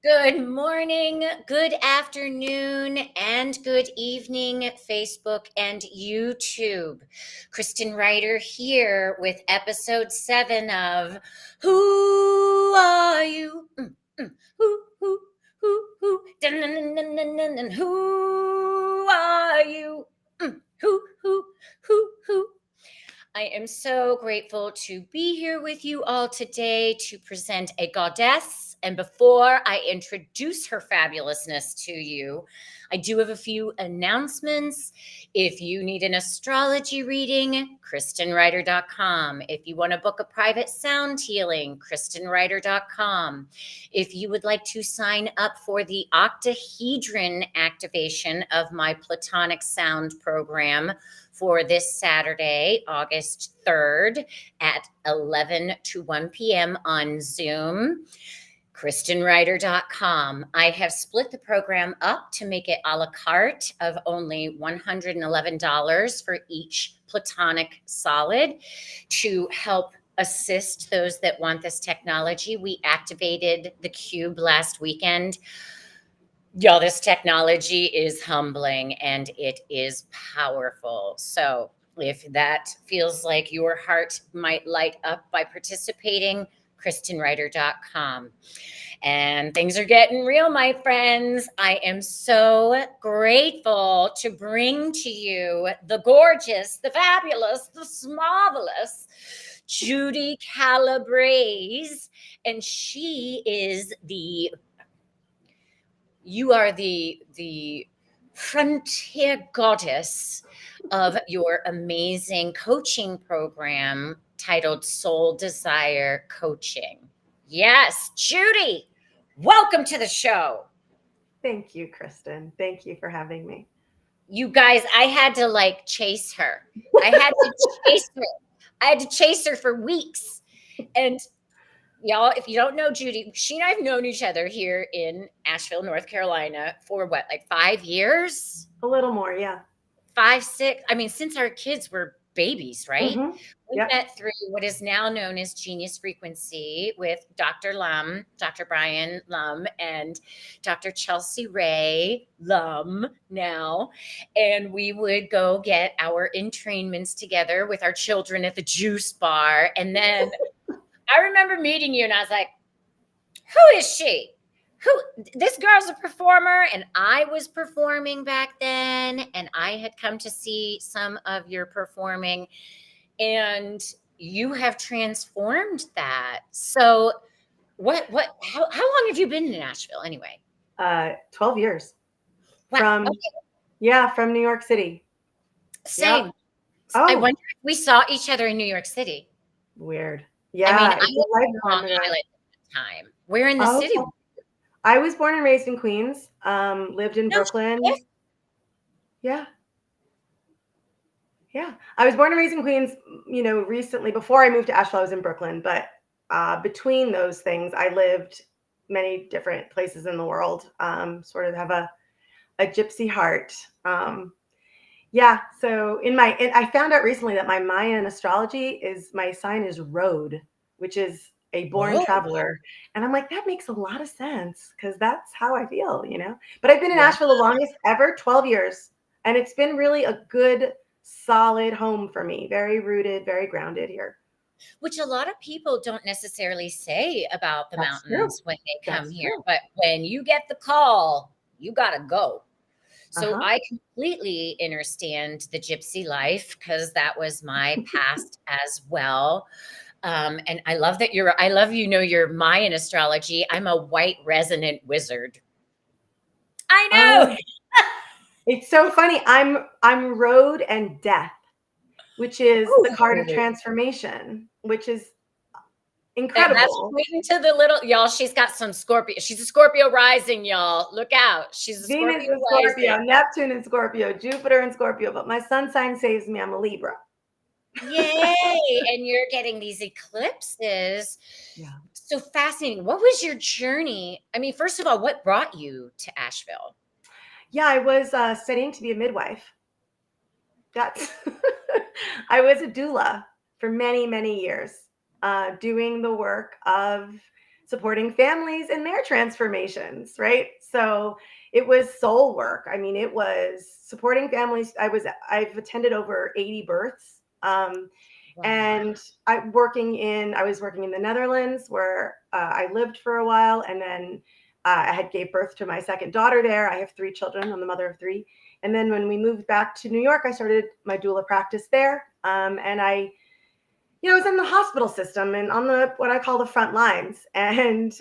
Good morning, good afternoon, and good evening, Facebook and YouTube. Kristen Ryder here with episode 7 of Who Are You? Who, dun, dun, dun, dun, dun, dun, dun. Who are you? Who. I am so grateful to be here with you all today to present a goddess. And before I introduce her fabulousness to you, I do have a few announcements. If you need an astrology reading, KristenRyder.com. If you want to book a private sound healing, KristenRyder.com. If you would like to sign up for the octahedron activation of my Platonic Sound program, for this Saturday, August 3rd at 11 to 1 p.m. on Zoom, KristenRyder.com. I have split the program up to make it a la carte of only $111 for each Platonic solid to help assist those that want this technology. We activated the cube last weekend. Y'all, this technology is humbling and it is powerful. So if that feels like your heart might light up by participating, KristenRyder.com. And things are getting real, my friends. I am so grateful to bring to you the gorgeous, the fabulous, the marvelous Judy Calabrese. And you are the frontier goddess of your amazing coaching program titled Soul Desire Coaching. Yes, Judy, welcome to the show. Thank you, Kristen. Thank you for having me. You guys, I had to chase her. I had to chase her for weeks. And y'all, if you don't know Judy, she and I have known each other here in Asheville, North Carolina for 5 years? A little more, yeah. 5, 6. I mean, since our kids were babies, right? Mm-hmm. We met through what is now known as Genius Frequency with Dr. Brian Lum, and Dr. Chelsea Ray Lum now. And we would go get our entrainments together with our children at the juice bar. And then I remember meeting you and I was like, who is she? This girl's a performer, and I was performing back then, and I had come to see some of your performing, and you have transformed that. So how long have you been in Nashville anyway? 12 years. Wow. From New York City. Same. Yep. I wonder if we saw each other in New York City. Weird. Yeah. I mean, I was in Long Island at the time. Where in the city? I was born and raised in Queens, lived in Brooklyn. Yeah. I was born and raised in Queens, recently. Before I moved to Asheville, I was in Brooklyn. But between those things, I lived many different places in the world, sort of have a gypsy heart. So I found out recently that my Mayan astrology my sign is Road, which is a born traveler. And I'm like, that makes a lot of sense because that's how I feel, But I've been in Asheville the longest ever, 12 years. And it's been really a good, solid home for me. Very rooted, very grounded here. Which a lot of people don't necessarily say about the mountains when they come here. But when you get the call, you got to go. So I completely understand the gypsy life because that was my past as well. And I love that your Mayan astrology. I'm a white resonant wizard. I know. It's so funny. I'm Road and Death, which is the card of transformation, which is incredible. And that's pointing to the little, y'all, she's got some Scorpio. She's a Scorpio rising, y'all. Look out. She's a Venus Scorpio in Scorpio, Neptune in Scorpio, Jupiter in Scorpio, but my sun sign saves me. I'm a Libra. Yay. And you're getting these eclipses. Yeah. So fascinating. What was your journey? I mean, first of all, what brought you to Asheville? Yeah, I was studying to be a midwife. I was a doula for many, many years, doing the work of supporting families in their transformations, right? So it was soul work. I mean, it was supporting families. I've attended over 80 births. Wow. And I was working in the Netherlands where I lived for a while, and then I had gave birth to my second daughter there. I have 3 children. I'm the mother of 3. And then when we moved back to New York, I started my doula practice there. And I was in the hospital system and on what I call the front lines. And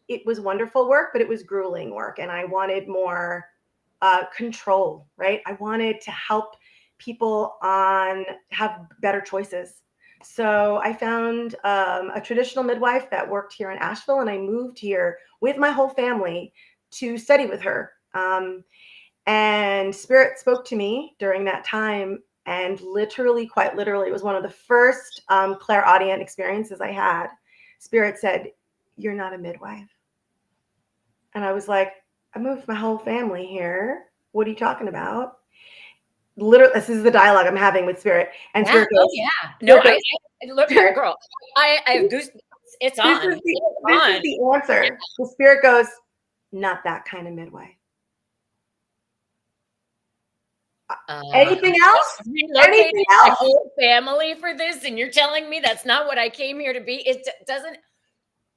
it was wonderful work, but it was grueling work. And I wanted more control, right? I wanted to help people have better choices. So I found a traditional midwife that worked here in Asheville, and I moved here with my whole family to study with her. And Spirit spoke to me during that time, and literally, quite literally, it was one of the first clairaudient experiences I had. Spirit said, "You're not a midwife." And I was like, "I moved my whole family here. What are you talking about?" Literally, this is the dialogue I'm having with Spirit. And Yeah. Spirit Oh, goes, yeah. No, Spirit goes, look, Spirit, girl, I have goose. It's this on. is the It's this is on. the answer. The Spirit goes, "Not that kind of midwife. Anything else? Relocated Anything my else?" whole family for this, and you're telling me that's not what I came here to be? It doesn't.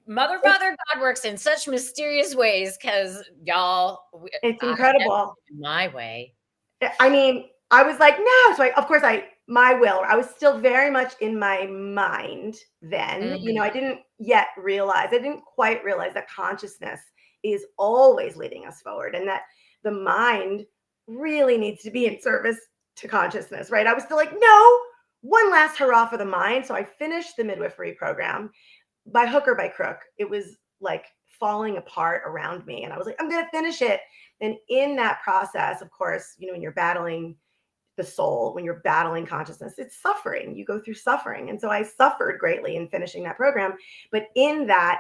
Mother, It's, Father, God works in such mysterious ways because y'all, it's I never incredible. did it my way. I mean, I was like, no. So of course, my will, I was still very much in my mind then. Mm, I didn't yet realize, I didn't quite realize that consciousness is always leading us forward, and that the mind really needs to be in service to consciousness, right? I was still like, no, one last hurrah for the mind. So I finished the midwifery program by hook or by crook. It was like falling apart around me. And I was like, I'm going to finish it. And in that process, of course, when you're battling the soul, when you're battling consciousness, it's suffering. You go through suffering. And so I suffered greatly in finishing that program. But in that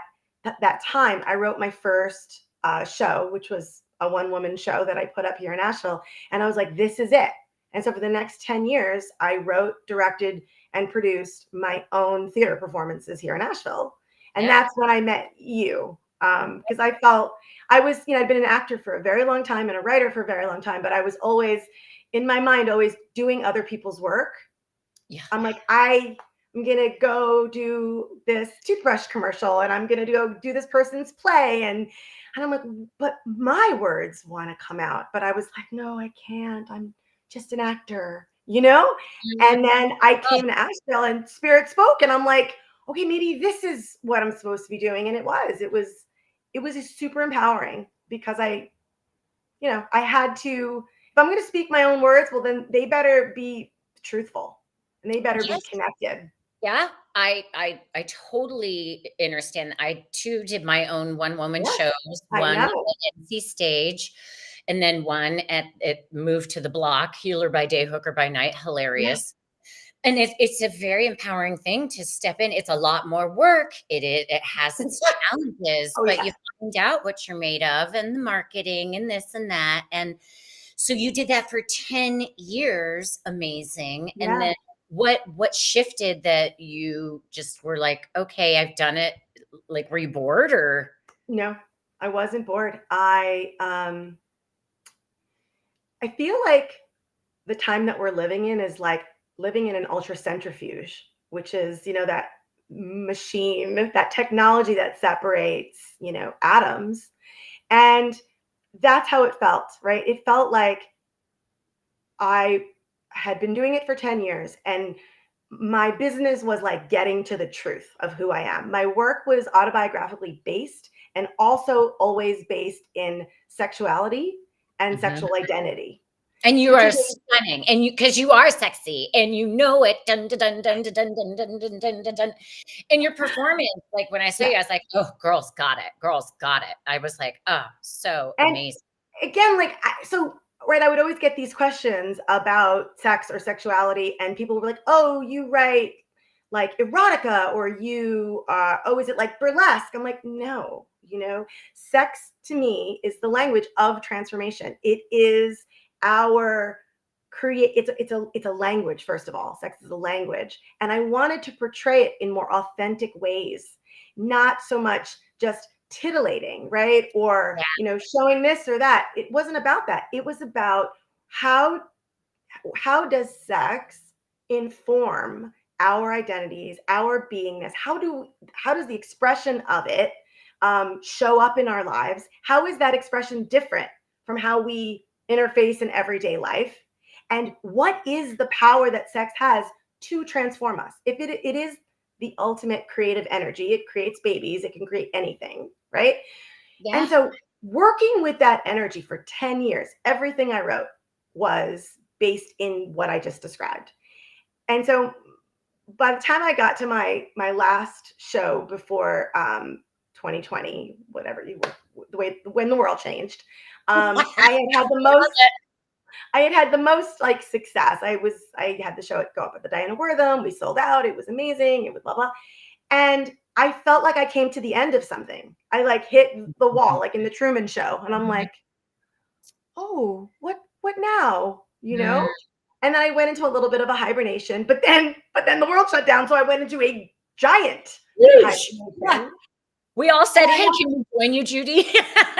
time, I wrote my first show, which was a one-woman show that I put up here in Nashville. And I was like, this is it. And so for the next 10 years, I wrote, directed, and produced my own theater performances here in Nashville. And yeah. that's when I met you. Because I felt I'd been an actor for a very long time and a writer for a very long time, but I was always in my mind, always doing other people's work. Yeah. I'm like, I'm going to go do this toothbrush commercial, and I'm going to go do this person's play. And I'm like, but my words want to come out. But I was like, no, I can't. I'm just an actor, Mhm. And then I Oh, came to Asheville and Spirit spoke, and I'm like, okay, maybe this is what I'm supposed to be doing. And it was super empowering because I had to, if I'm going to speak my own words, well, then they better be truthful and they better be yes. connected. Yeah. I totally understand. I too did my own one woman Yes, shows, I one at know. NC Stage, and then one at it moved to the block, Healer by Day, Hooker by Night, Yeah. hilarious. And it's a very empowering thing to step in. It's a lot more work. It has its challenges, Oh, but you yeah. find out what you're made of and the marketing and this and that. And so you did that for 10 years. Amazing. And Yeah. then what shifted that you just were like, okay, I've done it. Like, were you bored or? No, I wasn't bored. I feel like the time that we're living in is like living in an ultra centrifuge, which is, that machine, that technology that separates, atoms. And that's how it felt, right? It felt like I had been doing it for 10 years, and my business was like getting to the truth of who I am. My work was autobiographically based and also always based in sexuality and Mhm. sexual identity, And you which are is stunning, and because you are sexy, and you know it. Dun dun dun dun dun dun dun dun dun dun dun. And your performance, like when I saw yeah. you, I was like, "Oh, girls got it. Girls got it." I was like, "Oh, so And amazing." again, like, right, I would always get these questions about sex or sexuality, and people were like, "Oh, you write like erotica, or oh, is it like burlesque?" I'm like, no, sex to me is the language of transformation. It is our it's a language. First of all, sex is a language, and I wanted to portray it in more authentic ways. not so much just titillating, right? Or, showing this or that. It wasn't about that. It was about how does sex inform our identities, our beingness? How does the expression of it show up in our lives? How is that expression different from how we interface in everyday life? And what is the power that sex has to transform us? If it is the ultimate creative energy, it creates babies, it can create anything, right? Yeah. And so working with that energy for 10 years, everything I wrote was based in what I just described. And so by the time I got to my last show before 2020, whatever when the world changed, I had the most like success. I had the show go up at the Diana Wortham. We sold out. It was amazing. It was blah blah. And I felt like I came to the end of something. I like hit the wall, like in the Truman Show, and I'm like, oh, what now? Mm. And then I went into a little bit of a hibernation, but then the world shut down, so I went into a giant hibernation. Yeah. We all said, hey, can we join you, Judy?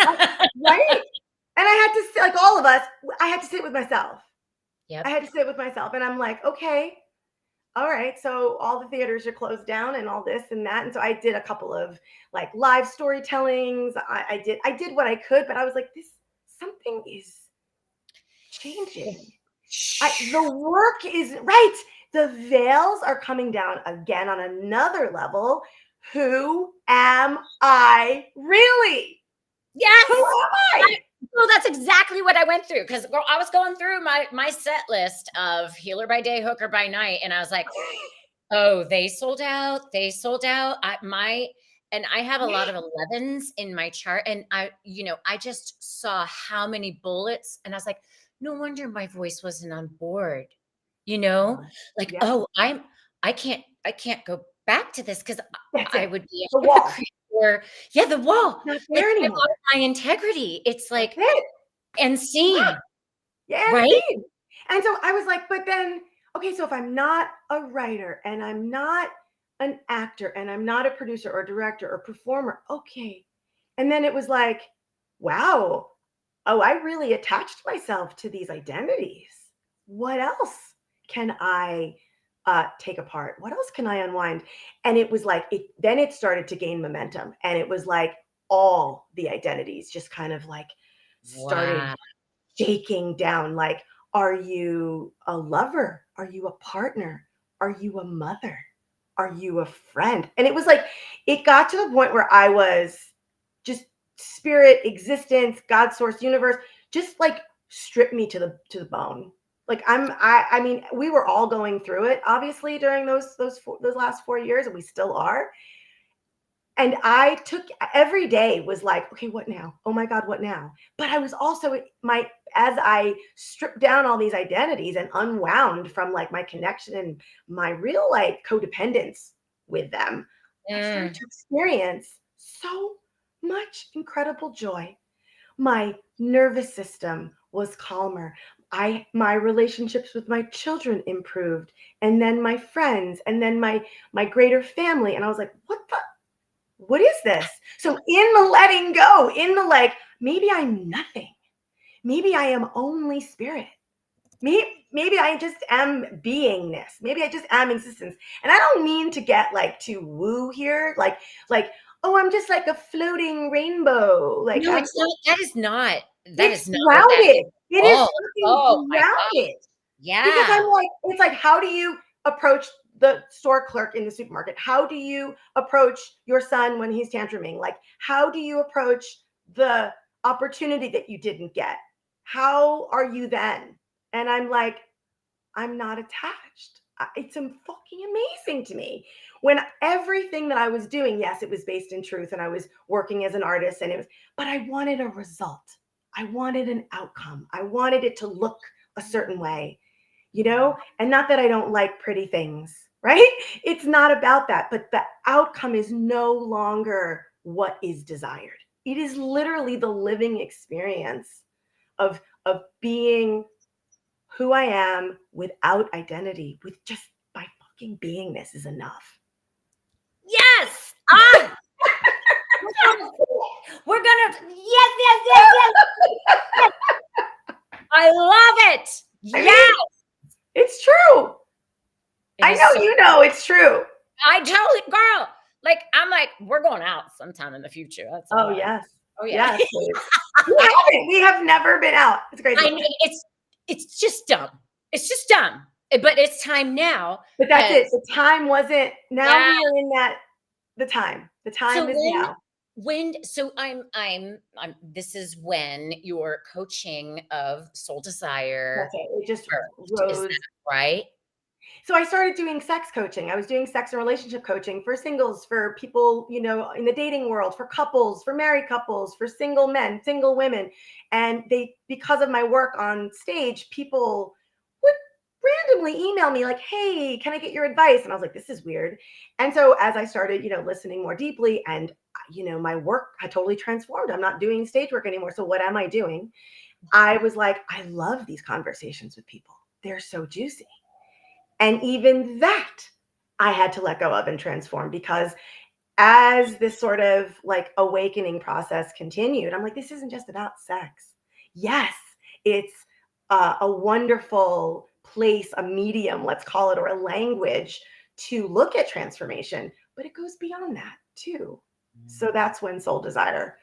Right? And I had to sit, like all of us, I had to sit with myself. Yep. I had to sit with myself, and I'm like, okay, all right, so all the theaters are closed down and all this and that. And so I did a couple of like live storytellings. I did what I could, but I was like, something is changing. The work is right. The veils are coming down again on another level. Who am I really? Yes. Who am I? Well, that's exactly what I went through, because I was going through my set list of healer by day, hooker by night, and I was like, oh, they sold out. They sold out. And I have a lot of 11s in my chart, and I just saw how many bullets, and I was like, no wonder my voice wasn't on board. Like, Yeah. oh, I can't go back to this, because I would be the a wall. hypocrite. Or the wall. Not Like, there I anymore. lost my integrity. It's like, That's it. and seen, Yeah, right? seen. And so I was like, but then, okay, so if I'm not a writer and I'm not an actor and I'm not a producer or director or performer, okay. And then it was like, wow, oh, I really attached myself to these identities. What else can I take apart? What else can I unwind? And it was like, then it started to gain momentum. And it was like all the identities just kind of like started Wow. shaking down. Like, are you a lover? Are you a partner? Are you a mother? Are you a friend? And it was like, it got to the point where I was just spirit, existence, God, source, universe, just like strip me to the bone. Like I mean, we were all going through it, obviously, during those last 4 years, and we still are. And I took every day was like, okay, what now? Oh my God, what now? But I was also as I stripped down all these identities and unwound from like my connection and my real like codependence with them, I started to experience so much incredible joy. My nervous system was calmer. My relationships with my children improved, and then my friends, and then my greater family. And I was like, what is this? So in the letting go, in the like, maybe I'm nothing. Maybe I am only spirit. Maybe I just am beingness. Maybe I just am existence. And I don't mean to get like too woo here, like, oh, I'm just like a floating rainbow. Like, No, it's not. That is not what that grounded. is. It is Oh fucking my God. grounded. Because Yeah. I'm like, it's like, how do you approach the store clerk in the supermarket? How do you approach your son when he's tantruming? Like, how do you approach the opportunity that you didn't get? How are you then? And I'm like, I'm not attached. It's fucking amazing to me when everything that I was doing, yes, it was based in truth and I was working as an artist but I wanted a result. I wanted an outcome. I wanted it to look a certain way, and not that I don't like pretty things, right? It's not about that, but the outcome is no longer what is desired. It is literally the living experience of being who I am without identity, with just my fucking beingness is enough. Yes. Ah, we're gonna yes, yes, yes, yes, yes. I love it. I Yes. mean, it's true. It I is know so you know it's true. I totally girl. Like I'm like, we're going out sometime in the future. That's all Oh, I yes. oh yeah. Yes, please. We haven't. We have never been out. It's I crazy. mean, it's just dumb. It's just dumb. But it's time now But that's because it. The time wasn't now yeah. we are in that the time. The So time is now. so I'm this is when your coaching of soul desire That's it. It just birthed. Is rose. that right? So I started doing sex coaching. I was doing sex and relationship coaching for singles, for people, in the dating world, for couples, for married couples, for single men, single women. And because of my work on stage, people would randomly email me like, "Hey, can I get your advice?" And I was like, "This is weird." And so as I started, listening more deeply, and my work had totally transformed. I'm not doing stage work anymore. So what am I doing? I was like, I love these conversations with people. They're so juicy. And even that I had to let go of and transform, because as this sort of like awakening process continued, I'm like, this isn't just about sex. Yes, it's a wonderful place, a medium, let's call it, or a language to look at transformation, but it goes beyond that too. So that's when Soul Desire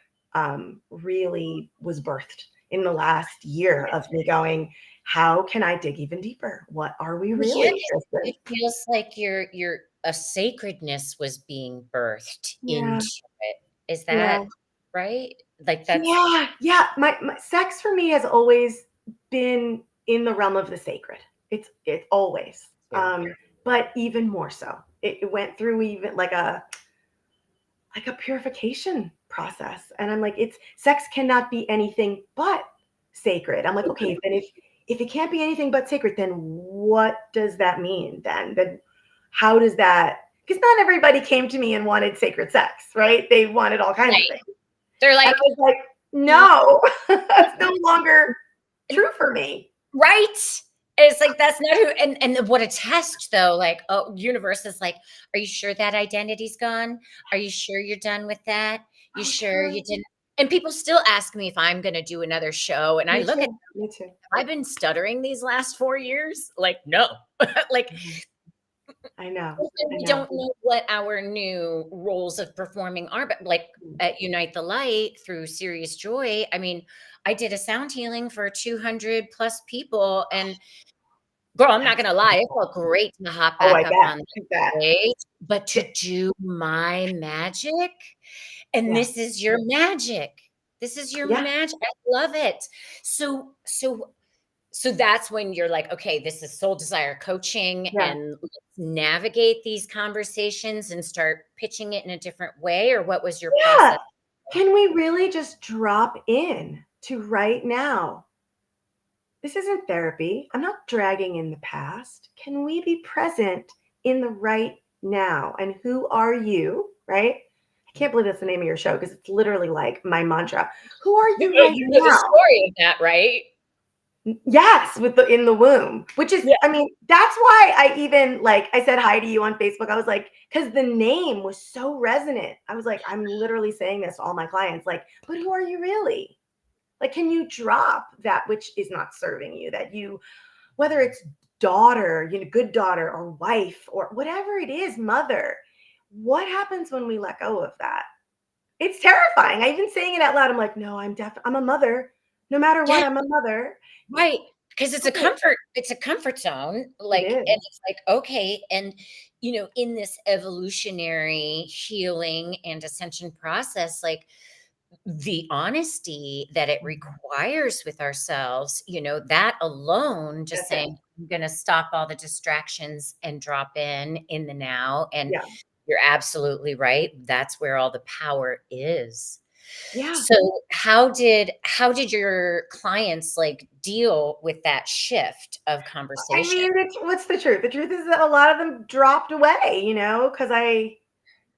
really was birthed in the last year of me going, how can I dig even deeper? What are we Yeah, really, Kristen? it feels like your a sacredness was being birthed Yeah, into it. Is that yeah. right? Like that's Yeah, yeah. My sex for me has always been in the realm of the sacred. It's always, yeah. but even more so. It went through even like a purification process, and I'm like, it's sex cannot be anything but sacred. I'm like, okay, then if it can't be anything but sacred, then what does that mean? Then how does that? Because not everybody came to me and wanted sacred sex, right? They wanted all kinds of Right. things. They're And I like, was like, "Mm, no, that's no longer true for me. right? It's like that's not who and what a test though, like, oh, universe is like, are you sure that identity's gone? Are you sure you're done with that? You Oh, sure you totally. didn't? And people still ask me if I'm gonna do another show. And I Me look at too. Me too. have I been stuttering these last 4 years? Like, no. Like Mhm. I know. and I we know. don't know what our new roles of performing are, but like Mm. at Unite the Light through Serious Joy, I mean, I did a sound healing for 200 plus people. And girl, I'm not That's gonna lie, it felt great to hop oh, I back bet. up on I bet. the stage, but to Yeah. do my magic, and Yeah. this is your magic. This is your Yeah. magic. I love it. So that's when you're like, okay, this is soul desire coaching, Yeah. and let's navigate these conversations and start pitching it in a different way. Or what was your Yeah. process? Can we really just drop in to right now? This isn't therapy. I'm not dragging in the past. Can we be present in the right now? And who are you? Right? I can't believe that's the name of your show, because it's literally like my mantra. Who are you right You know the now? story of that, right? Yes, with the in the womb, which is, Yeah. I mean, that's why I even like I said hi to you on Facebook. I was like, because the name was so resonant. I was like, I'm literally saying this to all my clients, like, but who are you really? Like, can you drop that which is not serving you? That you, whether it's daughter, good daughter, or wife, or whatever it is, mother. What happens when we let go of that? It's terrifying. I even saying it out loud. I'm like, no, I'm a mother. No matter Yeah, what, I'm a mother. right. Because Okay, it's a comfort zone. it Like, and is. it's like, okay. And, in this evolutionary healing and ascension process, like the honesty that it Mhm. requires with ourselves, that alone, just That's it. saying, I'm going to stop all the distractions and drop in the now. And Yeah. you're absolutely right. That's where all the power is. Yeah. So how did your clients like deal with that shift of I conversation? mean, what's the truth? The truth is that a lot of them dropped away, because I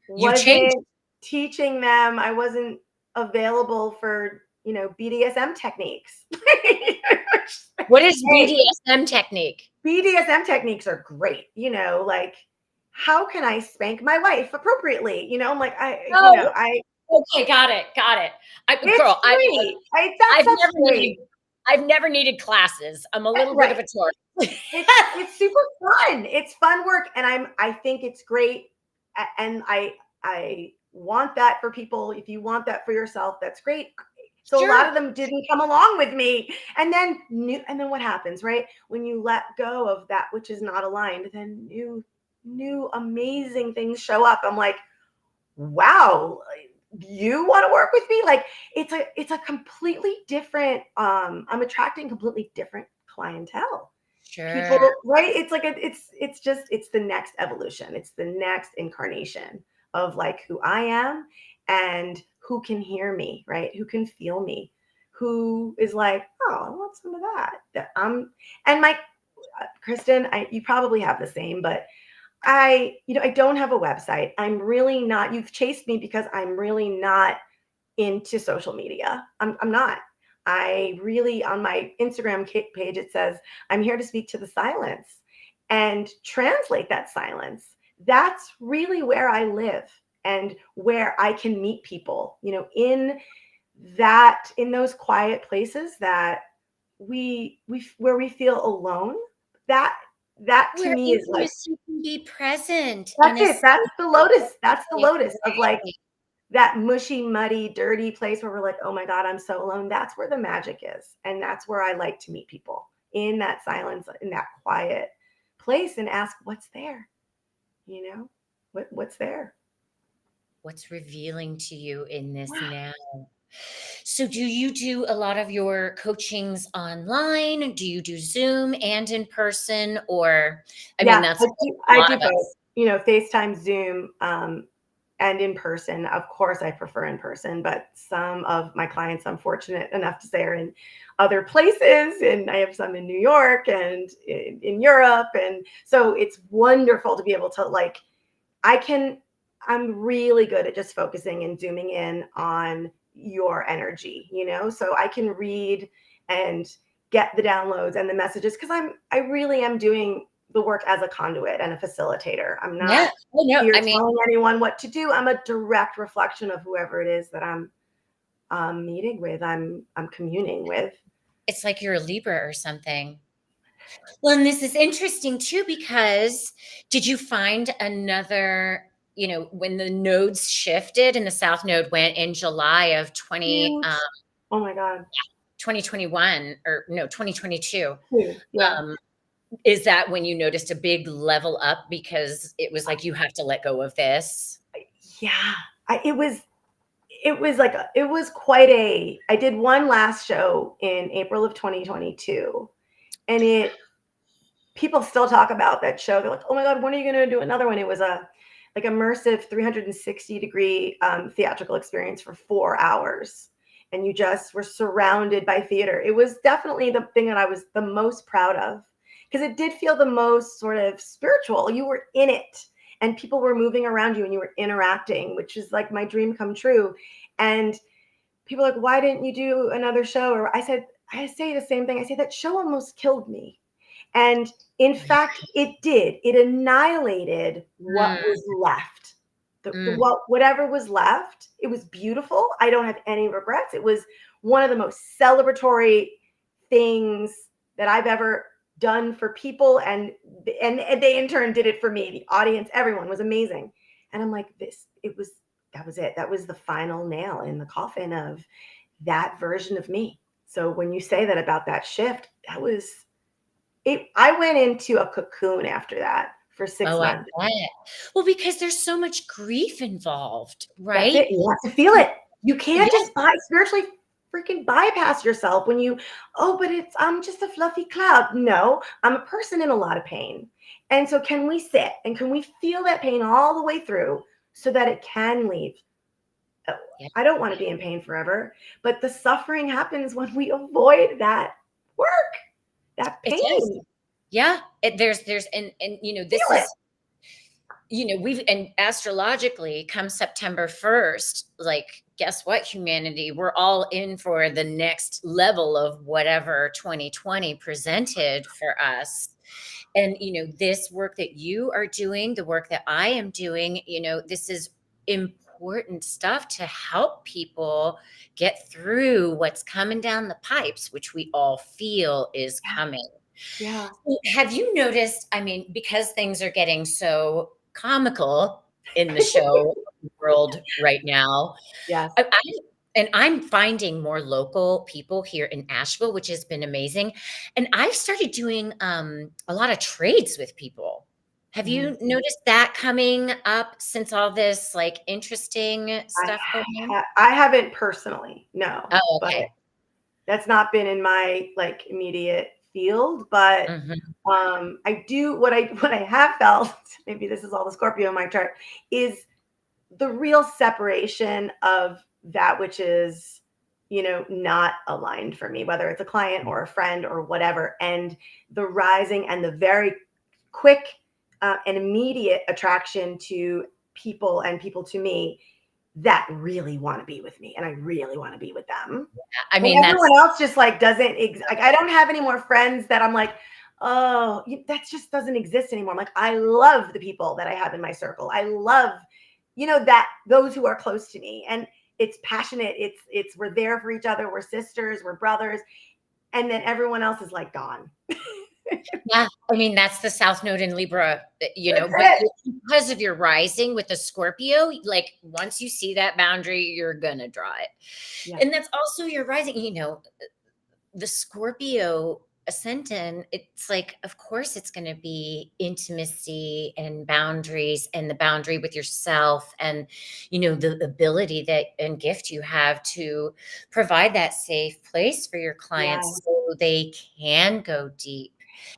You changed. wasn't teaching them. I wasn't available for, BDSM techniques. What is Hey, BDSM technique? BDSM techniques are great, like how can I spank my wife appropriately? I'm like, Oh, okay, got it, got it. it's Girl, free. I've That's never needed free. I've never needed classes. I'm a little bit of Right. a tourist. It's super fun. It's fun work, and I think it's great, and I want that for people. If you want that for yourself, that's great. So a lot Sure. of them didn't come along with me, and then what happens, right? When you let go of that which is not aligned, then new amazing things show up. I'm like, wow, you want to work with me? Like, it's a completely different, I'm attracting completely different clientele, people, Sure. right? It's like it's the next evolution, it's the next incarnation of like who I am, and who can hear me, right? Who can feel me, who is like, oh, I want some of that and my Kristen, you probably have the same, but I don't have a website. I'm really not. You've chased me because I'm really not into social media. I'm not. I really, on my Instagram page, it says, I'm here to speak to the silence and translate that silence. That's really where I live and where I can meet people, in those quiet places that where we feel alone. That that to Where me is like, intimacy can be present in that's a it. safe, That's the safe lotus of like way. that mushy, muddy, dirty place where we're like, oh my God, I'm so alone. That's where the magic is. And that's where I like to meet people, in that silence, in that quiet place, and ask what's there, what's there. What's revealing to you in this Wow. now? So do you do a lot of your coachings online? Do you do Zoom and in person? Or, I mean, Yeah, that's a I lot do of both. us. FaceTime, Zoom, and in person. Of course, I prefer in person, but some of my clients, I'm fortunate enough to say, are in other places, and I have some in New York and in Europe, and so it's wonderful to be able to like, I can, I'm really good at just focusing and zooming in on your energy, so I can read and get the downloads and the messages, because I really am doing the work as a conduit and a facilitator. I'm not Yeah. Oh, no. here I mean, telling anyone what to do. I'm a direct reflection of whoever it is that I'm meeting with, I'm communing with. it's like you're a Libra or something. Well, and this is interesting too, because did you find another, when the nodes shifted and the South Node went in July of Huge. Oh my God. 2021, or no, 2022. Huge. Yeah. Is that when you noticed a big level up because it was like, you have to let go of this? Yeah. It was quite I did one last show in April of 2022, and people still talk about that show. They're like, oh my God, when are you going to do another one? It was a like immersive 360-degree theatrical experience for 4 hours. And you just were surrounded by theater. It was definitely the thing that I was the most proud of, because it did feel the most sort of spiritual. You were in it, and people were moving around you, and you were interacting, which is like my dream come true. And people are like, why didn't you do another show? Or I say the same thing. I say that show almost killed me. And in fact, it did. It annihilated what Mm, was left. mm. Whatever was left, it was beautiful. I don't have any regrets. It was one of the most celebratory things that I've ever done for people, and they in turn did it for me. The audience, everyone was amazing. And I'm like, that was it. That was the final nail in the coffin of that version of me. So when you say that about that shift, that was it. I went into a cocoon after that for six Oh, I months. bet. Well, because there's so much grief involved, That's right? it. You have to feel it. You can't Yes. just spiritually freaking bypass yourself when but I'm just a fluffy cloud. No, I'm a person in a lot of pain. And so can we sit and can we feel that pain all the way through so that it can leave? Oh, Yeah, I don't want to be in pain forever, but the suffering happens when we avoid that work, that it does. pain. Yeah. There's, and, this Feel it. is, and astrologically, come September 1st, like, guess what, humanity? We're all in for the next level of whatever 2020 presented for us. And, this work that you are doing, the work that I am doing, this is important stuff to help people get through what's coming down the pipes, which we all feel is coming. Yeah. Have you noticed, I mean, because things are getting so comical in the show world right now, Yes. I'm finding more local people here in Asheville, which has been amazing. And I've started doing a lot of trades with people. Have Mhm. you noticed that coming up since all this like interesting stuff going on? I haven't personally, no, Oh, but okay. that's not been in my like immediate field. But Mhm. I do what I have felt. Maybe this is all the Scorpio in my chart. Is the real separation of that which is, not aligned for me, whether it's a client or a friend or whatever, and the rising and the very quick and immediate attraction to people and people to me that really want to be with me and I really want to be with them. I And mean, everyone that's else just like doesn't like I don't have any more friends that I'm like, oh, that just doesn't exist anymore. I'm like, I love the people that I have in my circle. I love, that those who are close to me. And it's passionate. It's we're there for each other. We're sisters, we're brothers. And then everyone else is like gone. Yeah, I mean, that's the South Node in Libra, That's but it. because of your rising with the Scorpio, like once you see that boundary, you're gonna draw it. Yeah. And that's also your rising, the Scorpio ascendant, it's like, of course, it's going to be intimacy and boundaries and the boundary with yourself and, the ability that and gift you have to provide that safe place for your Yeah. clients so they can go deep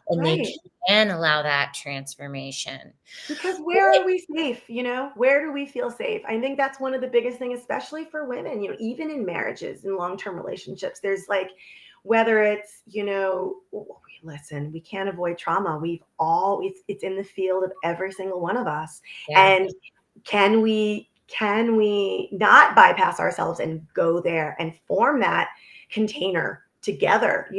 and they Right. can allow that transformation. Because where are we safe? Where do we feel safe? I think that's one of the biggest things, especially for women, even in marriages and long-term relationships. There's like, whether it's, listen, we can't avoid trauma. It's in the field of every single one of us. Yeah. And can we not bypass ourselves and go there and form that container together?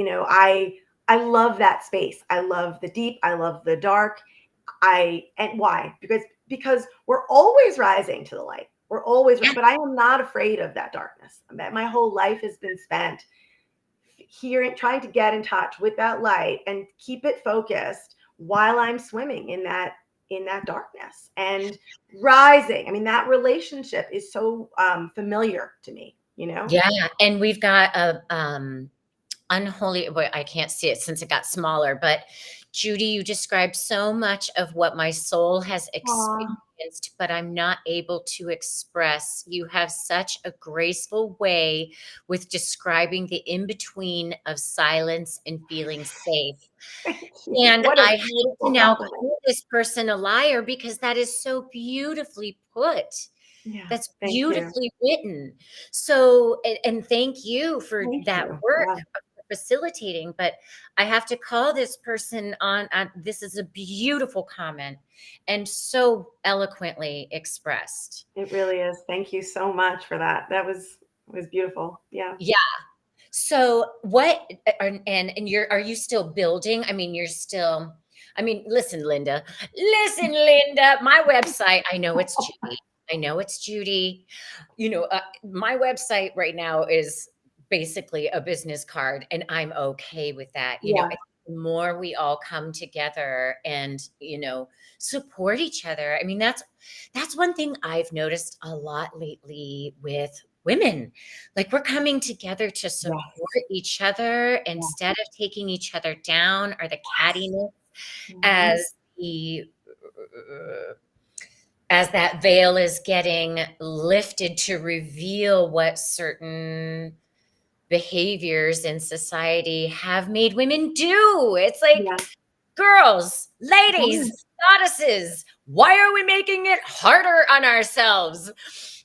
I love that space. I love the deep. I love the dark. And why? Because we're always rising to the light. We're always, Yeah. but I am not afraid of that darkness. My whole life has been spent trying to get in touch with that light and keep it focused while I'm swimming in that darkness and rising. I mean, that relationship is so familiar to me. Yeah. And we've got a unholy, boy, I can't see it since it got smaller, but Judy, you described so much of what my soul has Aw, experienced, but I'm not able to express. You have such a graceful way with describing the in between of silence and feeling safe. thank you. And What a I have to beautiful now compliment. call this person a liar because that is so beautifully put. Yeah, That's thank you. beautifully written. So, and thank you for Thank that you. work Yeah, of facilitating, but I have to call this person on this is a beautiful comment and so eloquently expressed. it really is. Thank you so much for that. That was beautiful. Yeah. Yeah. So what and are you still building? I mean, you're still I mean, listen, Linda, my website, I know it's Judy. I know it's Judy. My website right now is basically a business card, and I'm okay with that. Yeah. I think the more we all come together and, support each other. I mean, that's one thing I've noticed a lot lately with women. Like we're coming together to support Yes. each other Yeah. instead of taking each other down or the cattiness Mhm. as the as that veil is getting lifted to reveal what certain behaviors in society have made women do. It's like, Yeah. girls, ladies, Yeah. goddesses, why are we making it harder on ourselves?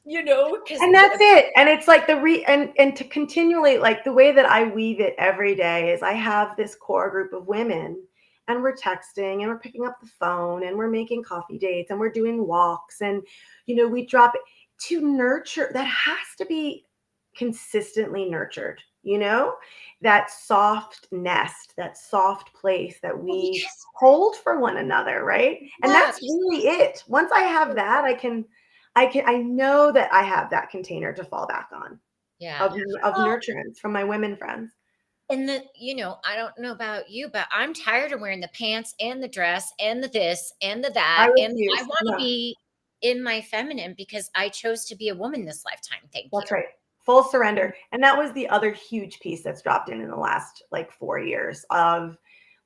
Because And that's it. And it's like and to continually, like, the way that I weave it every day is I have this core group of women, and we're texting and we're picking up the phone and we're making coffee dates and we're doing walks and, we drop it to nurture. That has to be consistently nurtured, that soft nest, that soft place that Oh, we yes. hold for one another, right? And that's Yes. really it. Once I have that, I know that I have that container to fall back on Yeah. of Well, nurturance from my women friends. and I don't know about you, but I'm tired of wearing the pants and the dress and the this and the I that. And I refuse. want to No, be in my feminine because I chose to be a woman this lifetime. Thank you. that's right. Full surrender. And that was the other huge piece that's dropped in the last like 4 years of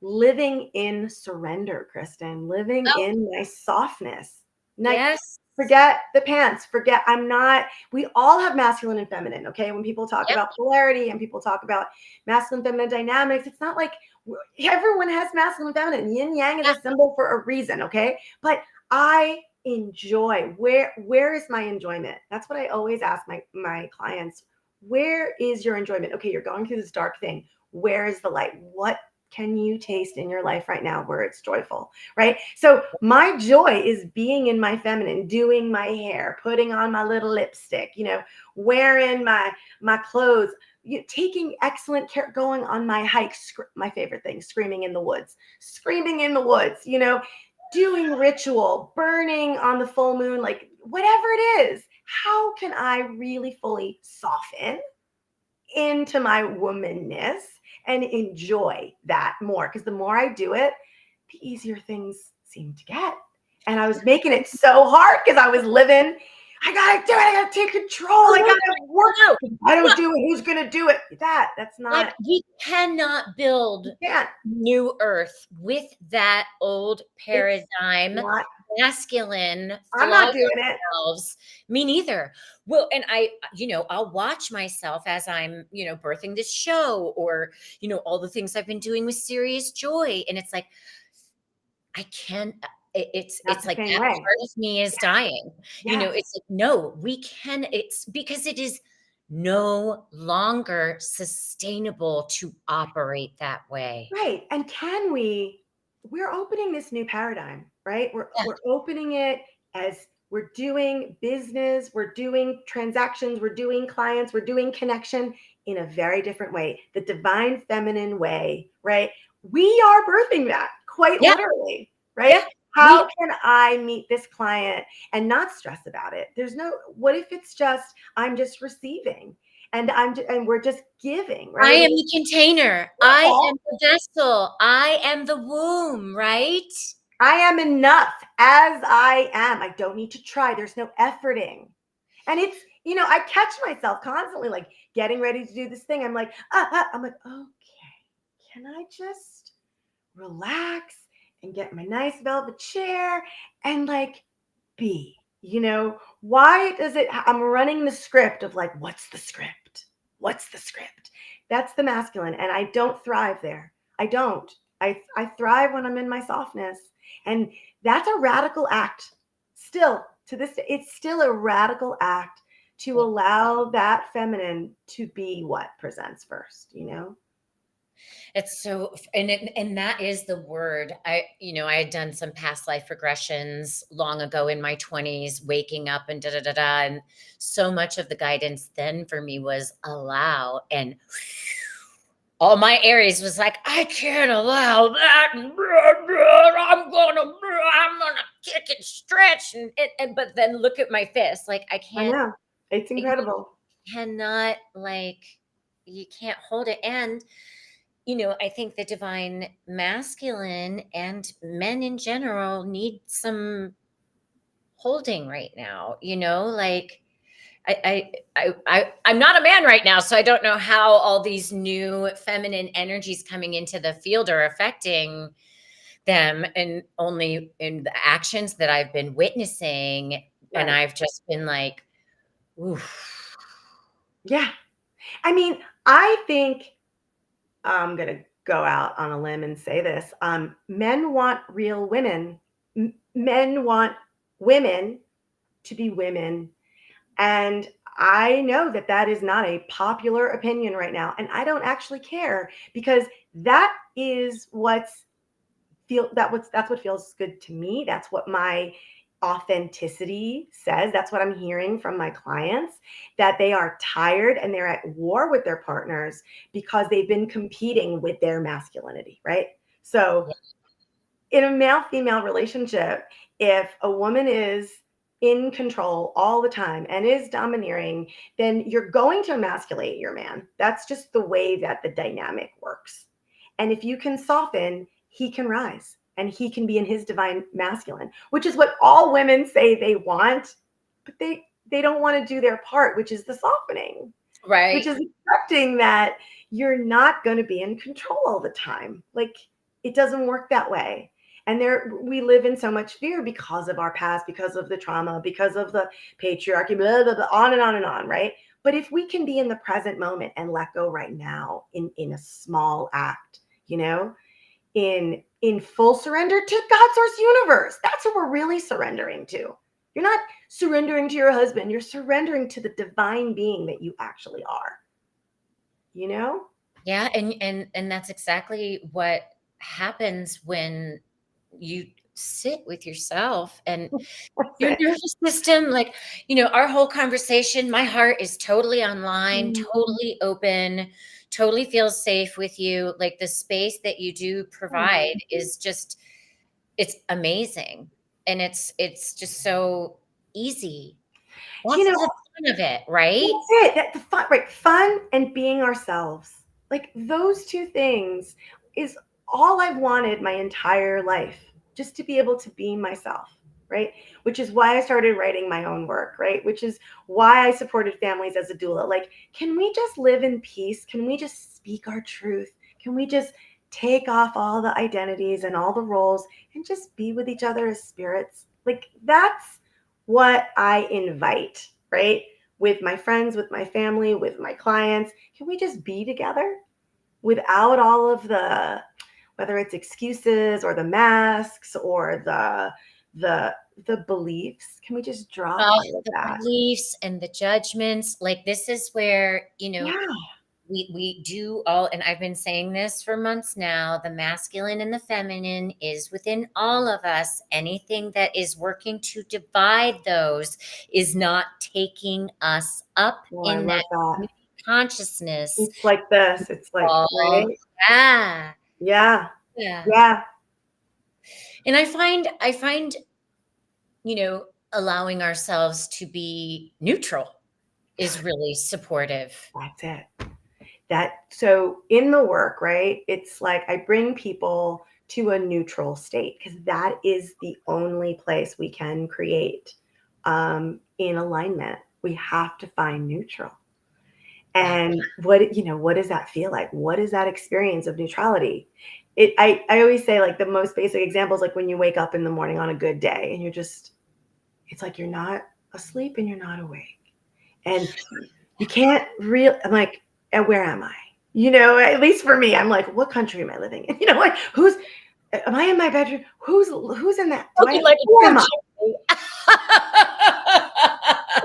living in surrender, Kristen, living Oh, in my softness. Like, yes. forget the pants, we all have masculine and feminine. Okay. When people talk Yep. about polarity and people talk about masculine, feminine dynamics, it's not like everyone has masculine, feminine. Yin yang is Yeah. a symbol for a reason. Okay. But I enjoy where is my enjoyment? That's what I always ask my clients. Where is your enjoyment? Okay, you're going through this dark thing. Where is the light? What can you taste in your life right now where it's joyful, right? So my joy is being in my feminine, doing my hair, putting on my little lipstick, wearing my clothes, taking excellent care, going on my hike, my favorite thing, screaming in the woods, doing ritual, burning on the full moon, like whatever it is. How can I really fully soften into my womanness and enjoy that more? Because the more I do it, the easier things seem to get. And I was making it so hard because I was living, I gotta do it, I gotta take control, Oh, I no, gotta work. no, If I no. don't do it, who's gonna do it? That's Like, not, we cannot build you can't. new earth with that old It's paradigm, not, masculine, I'm flawed not doing it. ourselves. Me neither. Well, and I'll watch myself as I'm, birthing this show or, all the things I've been doing with Serious Joy. And it's like, I can't. Not It's the like same that way. part of me is dying. Yes. It's like, no, we can. It's because it is no longer sustainable to operate that way. Right. And we're opening this new paradigm, right? We're Yeah. we're opening it as we're doing business, we're doing transactions, we're doing clients, we're doing connection in a very different way, the divine feminine way, right? We are birthing that quite Yeah. literally, right? Yeah. How We can I meet this client and not stress about it? What if it's just I'm just receiving and we're just giving, I right? am the container. I am the vessel. I am the womb, right? I am enough as I am. I don't need to try. There's no efforting. And I catch myself constantly like getting ready to do this thing. I'm like, I'm like, okay, can I just relax and get my nice velvet chair and like be, why does it, I'm running the script of like, what's the script? What's the script? That's the masculine. And I don't thrive there. I don't. I thrive when I'm in my softness. And that's a radical act. Still, to this day, it's still a radical act to allow that feminine to be what presents first. It's so, and that is the word. I had done some past life regressions long ago in my 20s, waking up and da da da da. And so much of the guidance then for me was allow. And all my Aries was like, I can't allow that. I'm gonna kick and stretch. But then look at my fist. Like, I I can't, know. It's incredible. cannot, like, you can't hold it. And I think the divine masculine and men in general need some holding right now, like I'm not a man right now, so I don't know how all these new feminine energies coming into the field are affecting them, and only in the actions that I've been witnessing. And Right. I've just been like, oof. Yeah. I mean, I think I'm going to go out on a limb and say this. Men want real women. Men want women to be women. And I know that that is not a popular opinion right now. And I don't actually care because that is what's that's what feels good to me. That's what my authenticity says. That's what I'm hearing from my clients, that they are tired and they're at war with their partners because they've been competing with their masculinity, right? So in a male female relationship, if a woman is in control all the time and is domineering, then you're going to emasculate your man. That's just the way that the dynamic works. And if you can soften, he can rise and he can be in his divine masculine, which is what all women say they want, but they don't want to do their part, which is the softening, which Right. is accepting that you're not going to be in control all the time. Like, it doesn't work that way. And we live in so much fear because of our past, because of the trauma, because of the patriarchy, blah, blah, blah, on and on and on, right? But if we can be in the present moment and let go right now in a small act, in full surrender to God source universe, that's what we're really surrendering to. You're not surrendering to your husband, you're surrendering to the divine being that you actually are. Yeah, and that's exactly what happens when you sit with yourself and That's your it. nervous system, like, our whole conversation, my heart is totally online, Mhm. totally open, totally feels safe with you. Like, the space that you do provide is just, it's amazing. And it's just so easy. You That's know, the fun of it, right? that's it. That the fun, right? Fun and being ourselves. Like those two things is all I've wanted my entire life, just to be able to be myself, right? Which is why I started writing my own work, right? Which is why I supported families as a doula. Like, can we just live in peace? Can we just speak our truth? Can we just take off all the identities and all the roles and just be with each other as spirits? Like, that's what I invite, right? With my friends, with my family, with my clients. Can we just be together without all of the, whether it's excuses or the masks or the the beliefs? Can we just drop Oh, all of the that? beliefs and the judgments, like, this is where, Yeah. we do all, and I've been saying this for months now, the masculine and the feminine is within all of us. Anything that is working to divide those is not taking us up Oh, I in love that that. unity consciousness. It's like this. It's like, Oh, right? yeah. Yeah. Yeah. Yeah. And I find, allowing ourselves to be neutral is really supportive. That's it. So in the work, right? It's like I bring people to a neutral state because that is the only place we can create in alignment. We have to find neutral. Yeah. And what does that feel like? What is that experience of neutrality? I always say, like, the most basic example is like when you wake up in the morning on a good day and it's like you're not asleep and you're not awake. And you can't I'm like, and where am I? At least for me, I'm like, what country am I living in? Like, am I in my bedroom? Who's in that? Looking like a Who true am I? Gemini.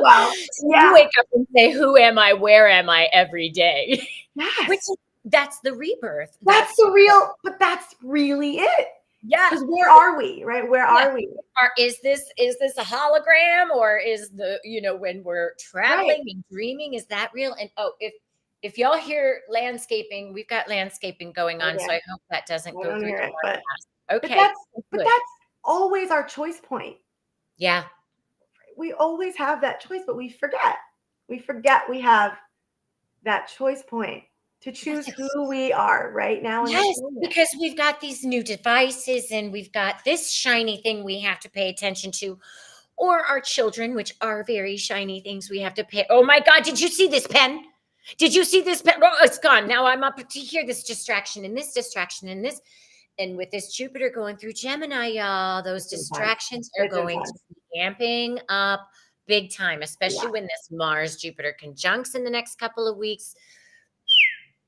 Well, So you yeah, wake up and say, "Who am I? Where am I?" every day. Which yes. is that's the rebirth. That's but that's really it. Yeah, Because where are we, right? Where yeah. are we? Or is this a hologram, or is when we're Right. traveling and dreaming, is that real? And if y'all hear landscaping, we've got landscaping going on, so Okay. I hope that doesn't I go don't through hear the it, but broadcast. but Okay, that's but good. that's always our choice point. Yeah. We always have that choice, but we forget. We forget we have that choice point to choose who Yes. we are right now in this Yes, moment. because we've got these new devices and we've got this shiny thing we have to pay attention to, or our children, which are very shiny things we have to pay. Oh my God, did you see this pen? Did you see this pen? Oh, it's gone. Now I'm up to hear this distraction and this distraction and this. And with this Jupiter going through Gemini, y'all, those It's intense. distractions are It's going to intense. be amping up big time, especially Yeah. when this Mars Jupiter conjuncts in the next couple of weeks.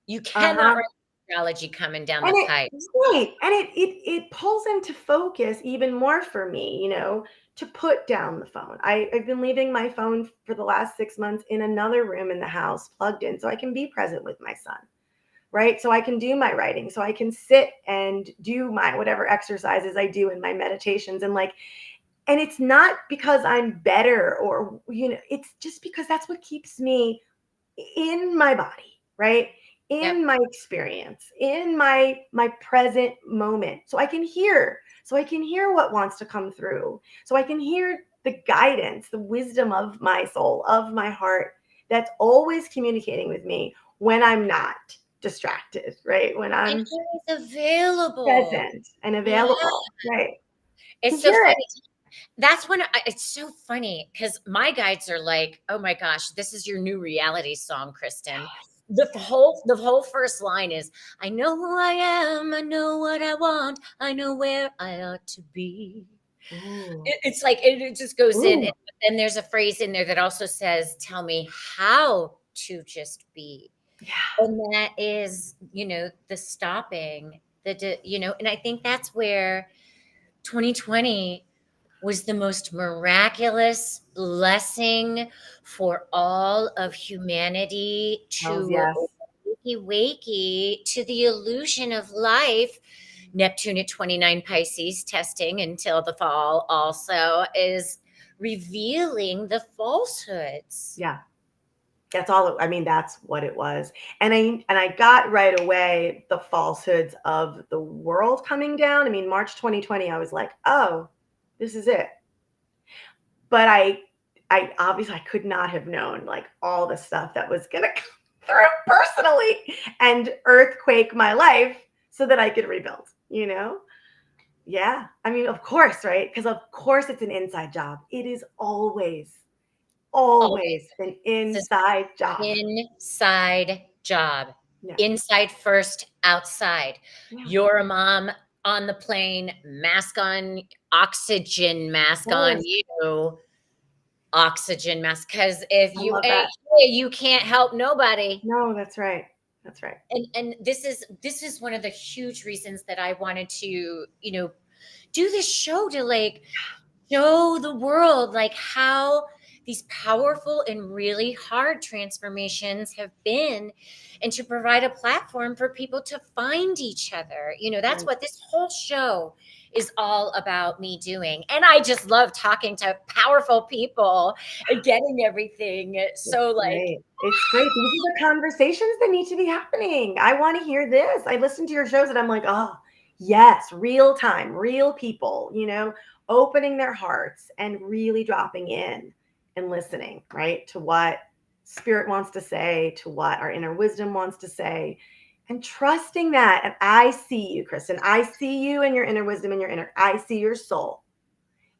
You cannot Uh-huh. write astrology coming down And the it pipe. right. And it pulls into focus even more for me, to put down the phone. I've been leaving my phone for the last 6 months in another room in the house plugged in so I can be present with my son. right? So I can do my writing, so I can sit and do my whatever exercises I do in my meditations. And like, and it's not because I'm better or, it's just because that's what keeps me in my body, right? Yep. In my experience, in my present moment. So I can hear what wants to come through. So I can hear the guidance, the wisdom of my soul, of my heart, that's always communicating with me when I'm not distracted, right? When And I'm always available. present and Yeah. available, right? To It's so hear funny. it. That's when it's so funny because my guides are like, "Oh my gosh, this is your new reality song, Kristen." The whole first line is, "I know who I am, I know what I want, I know where I ought to be." Ooh. It's like it just goes in, Ooh. and there's a phrase in there that also says, "Tell me how to just be." Yeah. And that is, the stopping, and I think that's where 2020 was the most miraculous blessing for all of humanity Hells to yes. wakey to the illusion of life. Neptune at 29 Pisces testing until the fall also is revealing the falsehoods. Yeah. That's all. I mean, that's what it was. And I got right away the falsehoods of the world coming down. I mean, March 2020, I was like, oh, this is it. But I obviously I could not have known like all the stuff that was gonna come through personally and earthquake my life so that I could rebuild, Yeah. I mean, of course, right? Because of course it's an inside job. It is Always. always an This inside job. inside job. Yeah. Inside first, outside. Yeah. You're a mom on the plane, mask on, oxygen mask on Yes. you, oxygen mask. Because if I you love ain't that. here, you can't help nobody. No, that's right. That's right. And this is one of the huge reasons that I wanted to, do this show to like show the world like how these powerful and really hard transformations have been, and to provide a platform for people to find each other. That's Right. what this whole show is all about me doing. And I just love talking to powerful people and getting everything It's so like, great. It's great. These are the conversations that need to be happening. I want to hear this. I listen to your shows and I'm like, oh, yes, real time, real people, opening their hearts and really dropping in and listening, right, to what spirit wants to say, to what our inner wisdom wants to say, and trusting that. And I see you, Kristen. I see you and your inner wisdom and I see your soul.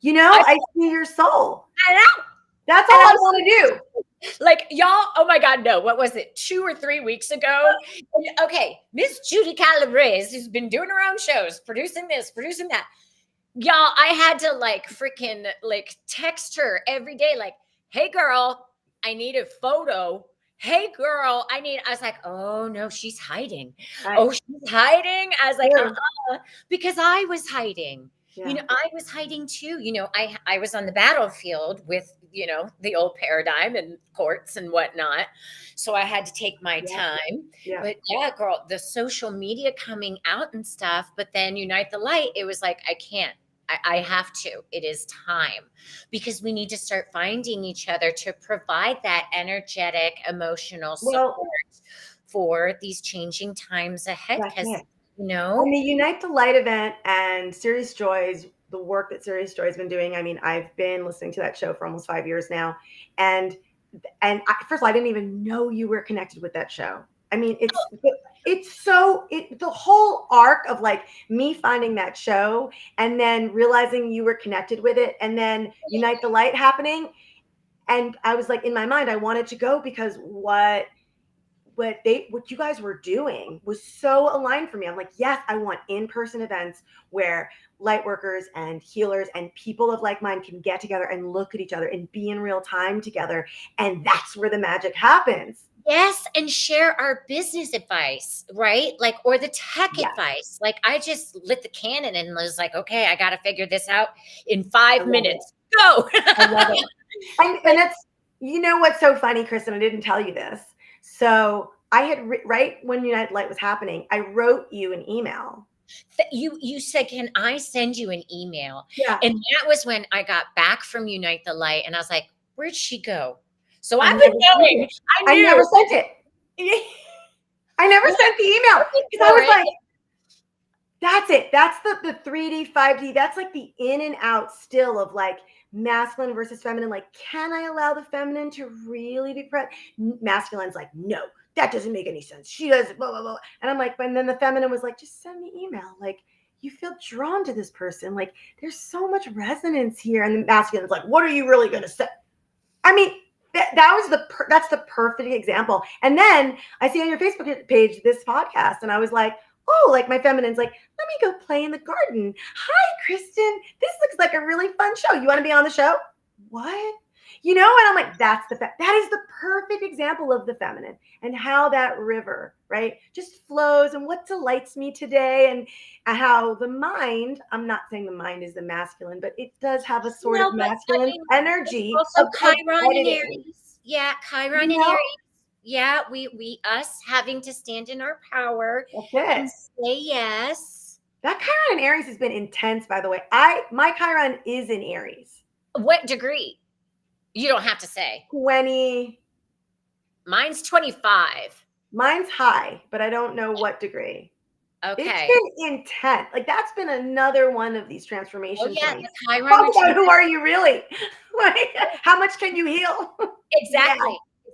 I, I see your soul. I know. That's all And I I'm want to do. like, y'all, oh my God, no. What was it? 2 or 3 weeks ago? Okay, Miss Judy Calabrese, who's been doing her own shows, producing this, producing that. Y'all, I had to like freaking like text her every day, like, hey girl, I need a photo. Hey girl, I was like, oh no, she's hiding. I Oh, she's hiding. I was like, do. because I was hiding. Yeah. I was hiding too. I was on the battlefield with, the old paradigm and courts and whatnot. So I had to take my Yeah. time. Yeah. But yeah, girl, the social media coming out and stuff, but then Unite the Light, it was like, I can't. I have to. It is time, because we need to start finding each other to provide that energetic, emotional Well, support for these changing times ahead. that's Because, it. you And know, the Unite the Light event and Serious Joys, the work that Serious Joy's been doing. I mean, I've been listening to that show for almost 5 years now. First of all, I didn't even know you were connected with that show. I mean, the whole arc of like me finding that show and then realizing you were connected with it and then Unite the Light happening. And I was like, in my mind, I wanted to go because what you guys were doing was so aligned for me. I'm like, yes, I want in-person events where light workers and healers and people of like mind can get together and look at each other and be in real time together. And that's where the magic happens. yes, and share our business advice, right? Like, or the tech Yes, advice. Like, I just lit the cannon and was like, okay, I got to figure this out in I five love it. minutes. Go. I love it. And But that's, what's so funny, Kristen, I didn't tell you this. So I had right when United Light was happening, I wrote you an email. You said, can I send you an email? Yeah. And that was when I got back from Unite the Light, and I was like, where'd she go? So I I've never been sent knowing. it. I I never knew. sent it. I never Well, sent the email looking because I for was it. like, that's it. That's the 3D, 5D. That's like the in and out still of like masculine versus feminine. Like, can I allow the feminine to really be masculine's like, no, that doesn't make any sense. She does blah, blah, blah. And I'm like, and then the feminine was like, just send me email. Like, you feel drawn to this person. Like, there's so much resonance here. And the masculine's like, what are you really going to say? I mean, that's the perfect example. And then I see on your Facebook page this podcast, and I was like, oh, like my feminine's like, let me go play in the garden. Hi, Kristen. This looks like a really fun show. You want to be on the show? What? And I'm like, that is the perfect example of the feminine and how that river, right, just flows and what delights me today, and how the mind, I'm not saying the mind is the masculine, but it does have a sort No, of but I masculine mean, energy also of Chiron and editing. Aries. Yeah, Chiron You and know, Aries. Yeah, we us having to stand in our power that's and it. say yes. That Chiron in Aries has been intense, by the way. My Chiron is in Aries. What degree? You don't have to say. 20. Mine's 25. Mine's high, but I don't know what degree. It's Okay. been intense. Like, that's been another one of these Oh transformation yeah, the points. Chiron Talk about return. who are you really? Like, how much can you heal? Yeah.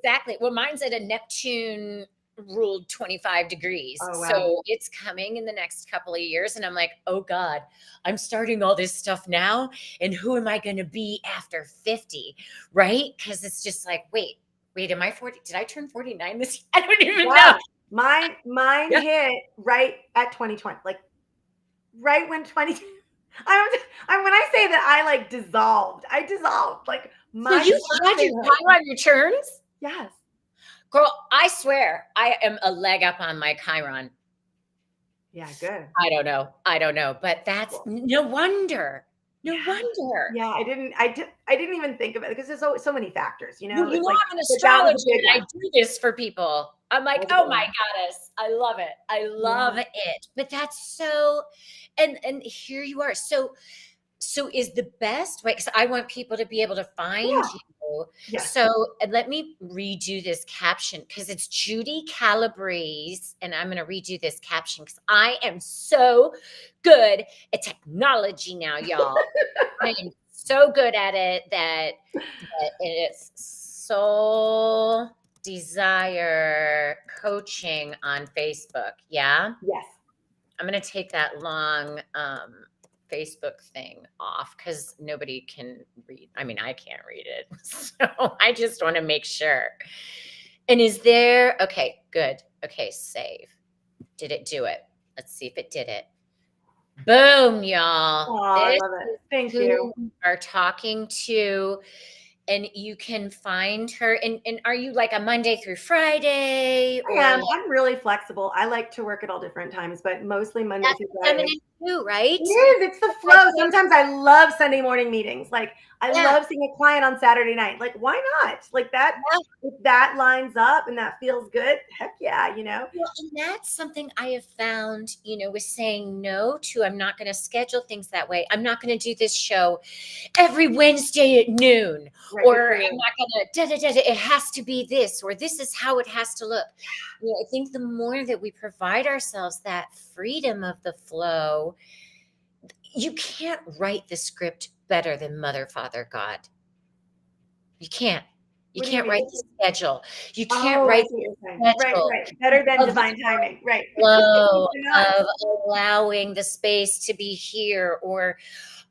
Exactly. Well, mine's at a Neptune ruled 25 degrees. Oh, wow. So it's coming in the next couple of years. And I'm like, oh God, I'm starting all this stuff now. And who am I going to be after 50? Right? Because it's just like, wait, am I 40? Did I turn 49 this year? I don't even know. Yeah. Mine Yeah. hit right at 2020. Like, right when 20. When I say that I like dissolved, I dissolved. Like, So my you had your personhood. Chiron returns? Yes. Girl, I swear I am a leg up on my Chiron. Yeah, good. I don't know. But that's Cool. no wonder. No Yeah. wonder. Yeah, I didn't even think of it because there's so many factors, Well, It's like, I'm an but that was a astrologer big and I one. do this for people. I'm like, That was a oh good my one. goddess, I love it. I love Yeah. it. But that's so, and here you are. So is the best way, because I want people to be able to find Yeah. you. Yes. So let me redo this caption because it's Judy Calabrese, and I'm going to redo this caption because I am so good at technology now, y'all. I am so good at it that it's Soul Desire Coaching on Facebook. Yeah. Yes. I'm going to take that long Facebook thing off because nobody can read. I mean, I can't read it. So I just want to make sure. And is there, okay, good. Okay, save. Did it do it? Let's see if it did it. Boom, y'all. Oh, I This love it. is Thank who you. we are talking to. And you can find her. And are you like a Monday through Friday or like I'm really flexible. I like to work at all different times, but mostly Monday that's through feminine Friday. too, right? It is. It's the flow. Sometimes I love Sunday morning meetings. Like, I Yeah. love seeing a client on Saturday night. Like, why not? Like that, if that lines up and that feels good, heck yeah, Well, and that's something I have found, with saying no to, I'm not going to schedule things that way. I'm not going to do this show every Wednesday at noon, Right, or I'm not going to, it has to be this, or this is how it has to look. I think the more that we provide ourselves that freedom of the flow, you can't write the script better than Mother, Father, God. You can't. You What do you can't mean? write the schedule. You can't Oh, I write see the what you're saying. Right, schedule right. Better than of divine timing. Right. flow, You're not. of allowing the space to be here, or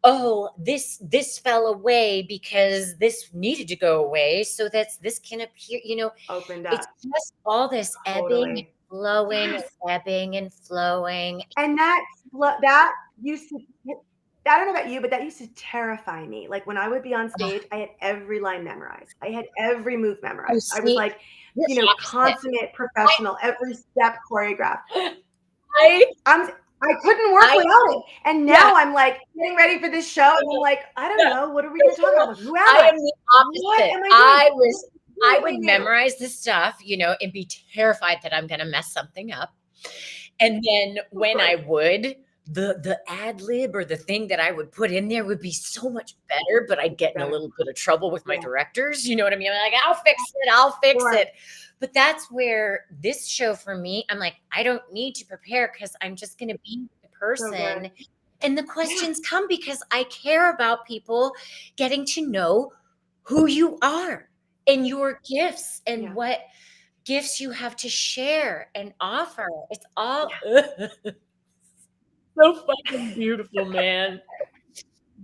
oh, this fell away because this needed to go away so that this can appear. Opened It's up. just all this ebbing and Totally. flowing Yes. and ebbing and flowing. And that used to, I don't know about you, but that used to terrify me. Like, when I would be on stage, I had every line memorized. I had every move Oh, memorized. I was see, like, you're opposite. consummate professional, every step choreographed. I, I couldn't work I, without it. And yeah, now I'm like getting ready for this show, and I'm like, I don't yeah. know. What are we going to talk about? Who am I I? am the What opposite. am I doing? I completely would new. memorize the stuff, and be terrified that I'm gonna mess something up. And then Of when course. I would, the ad lib or the thing that I would put in there would be so much better, but I'd get in a Better. little bit of trouble with my Yeah. directors. You know what I mean? I'm like, I'll fix it. I'll fix Sure. it. But that's where this show for me, I'm like, I don't need to prepare because I'm just going to be the So good. person. And the Yeah. questions come because I care about people getting to know who you are and your gifts and Yeah. what gifts you have to share and offer. It's all Yeah. so fucking beautiful, man.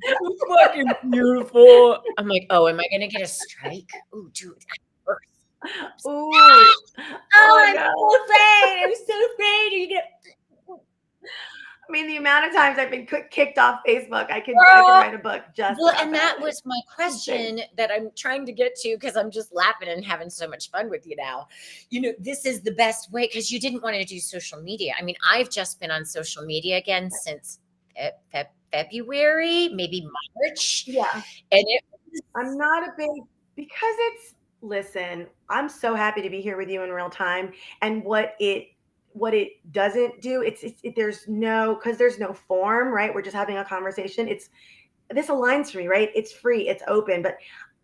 So fucking beautiful. I'm like, "Oh, am I gonna get a strike? Ooh, dude, that hurts." Oops. Ooh. Oh, Oh I'm no. so afraid. I'm so afraid you're gonna I mean, the amount of times I've been kicked off Facebook, I could girl. write a book just Well, about and that. that was It's my insane. question that I'm trying to get to because I'm just laughing and having so much fun with you now. This is the best way because you didn't want to do social media. I mean, I've just been on social media again since February, maybe March, Yeah. and it was I'm not a big because it's listen, I'm so happy to be here with you in real time. And what it doesn't do, there's no because there's no form, right? We're just having a conversation. It's this aligns for me, right? It's free, it's open, but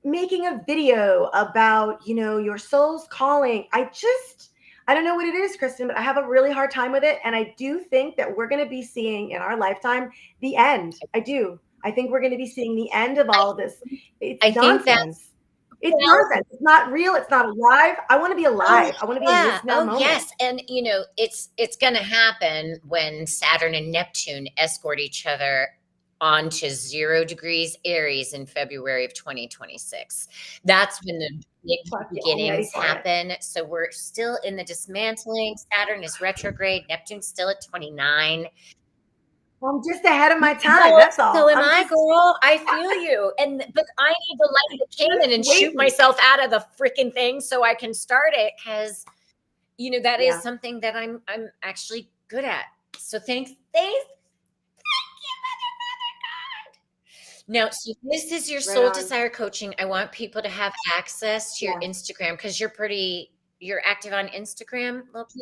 making a video about, your soul's calling, I don't know what it is, Kristen, but I have a really hard time with it. And I do think that we're going to be seeing in our lifetime the end. I do. I think we're going to be seeing the end of I all of this. It's I think that's nonsense. It's well, nonsense. It's not real. It's not alive. I want to be oh alive. I want to be in yeah, this now oh moment. yes, and it's going to happen when Saturn and Neptune escort each other onto 0 degrees Aries in February of 2026. That's when the big Fuck yeah, I'm ready beginnings for it. happen. So we're still in the dismantling. Saturn is retrograde. Neptune's still at 29. I'm just ahead of my time. Well, That's all. so am I'm I, just, girl. I feel you. But I need to light the cannon just and shoot waiting. myself out of the freaking thing so I can start it because that is Yeah. something that I'm actually good at. So thanks. Now, so this is your Right soul on. desire coaching. I want people to have access to your Yeah. Instagram because you're active on Instagram, Loki.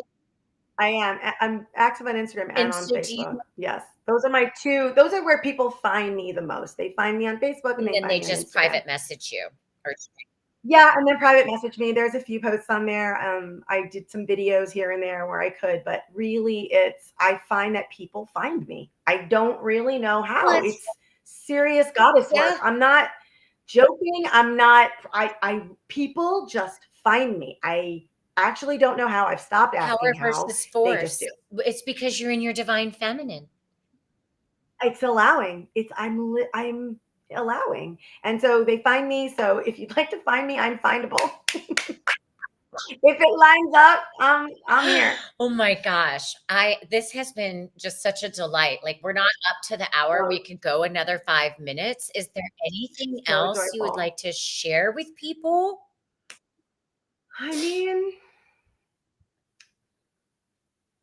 I am. I'm active on Instagram and And on so do you, Facebook. Yes. Those are my two. Those are where people find me the most. They find me on Facebook and and they then find they me on just Instagram. private message you. Or Yeah, and then private message me. There's a few posts on there. I did some videos here and there where I could, but really I find that people find me. I don't really know well, how. It's serious goddess work. yeah, I'm not joking. I'm not I people just find me. I actually don't know how. I've stopped asking power how. versus They just do. force. It's because you're in your divine feminine. It's allowing. I'm allowing. And so they find me. So if you'd like to find me, I'm findable. If it lines up, I'm here. Oh my gosh. This has been just such a delight. Like we're not up to the hour. So We could go another 5 minutes. Is there anything so else you would joyful. like to share with people? I mean,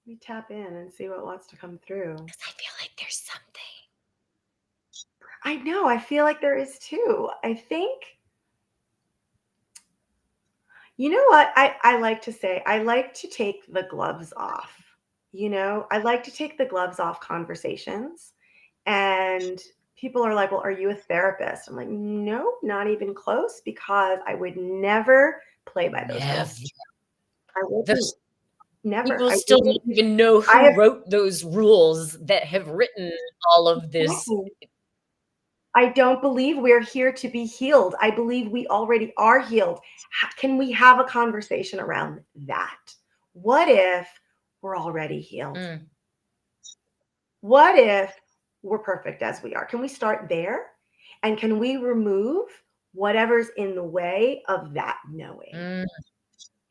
we tap in and see what wants to come through. Because I feel like there's something. I know. I feel like there is too. I think, you know what? I like to say, I like to take the gloves off. I like to take the gloves off conversations. And people are like, well, are you a therapist? I'm like, no, not even close, because I would never play by those Never. rules. I wouldn't, Those never. people I still wouldn't. don't even know I who have wrote those rules that have written all of this. exactly. I don't believe we're here to be healed. I believe we already are healed. Can we have a conversation around that? What if we're already healed? Mm, What if we're perfect as we are? Can we start there? And can we remove whatever's in the way of that knowing? mm.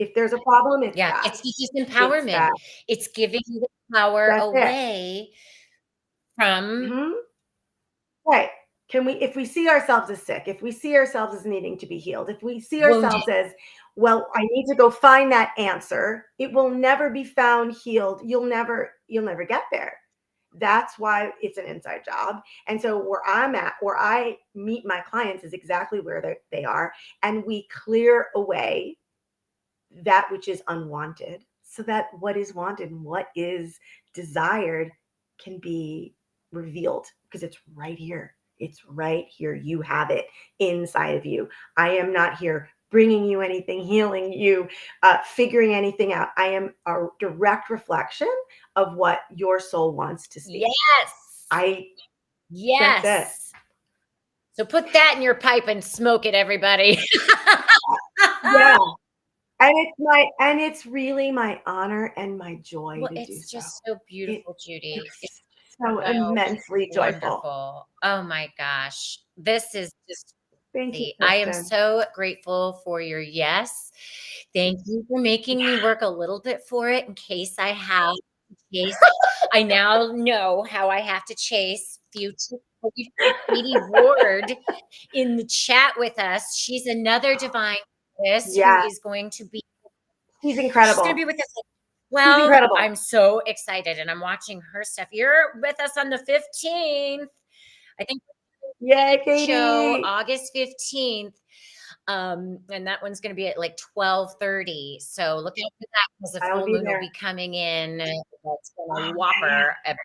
If there's a problem, it's Yeah, that. it's just It's empowerment. that. It's giving the power That's it. away from Mhm. Right. Can we, if we see ourselves as sick, if we see ourselves as needing to be healed, if we see wounded. ourselves as, well, I need to go find that answer, it will never be found, healed. You'll never get there. That's why it's an inside job. And so where I'm at, where I meet my clients is exactly where they are. And we clear away that which is unwanted so that what is wanted and what is desired can be revealed, because it's right here. It's right here. You have it inside of you. I am not here bringing you anything, healing you, figuring anything out. I am a direct reflection of what your soul wants to speak. Yes. That's it. Yes. So put that in your pipe and smoke it, everybody. Yeah. And it's really my honor and my joy Well, to do it's so. just so beautiful, Judy. It's It's so so immensely joyful. wonderful. Oh my gosh. This is just Thank you, I am Kristen. so grateful for your yes. Thank you for making me work a little bit for it in case I have to chase. I now know how I have to chase future Katie Ward in the chat with us. She's another divine artist who Yeah, is going to be she's She's incredible. going to be with us. She's incredible. I'm so excited and I'm watching her stuff. You're with us on the 15th. I think Yay, show Katie. August 15th. And that one's going to be at like 12:30. So look out for that because the I will full be moon will there. be coming in. That's going to Oh, whopper on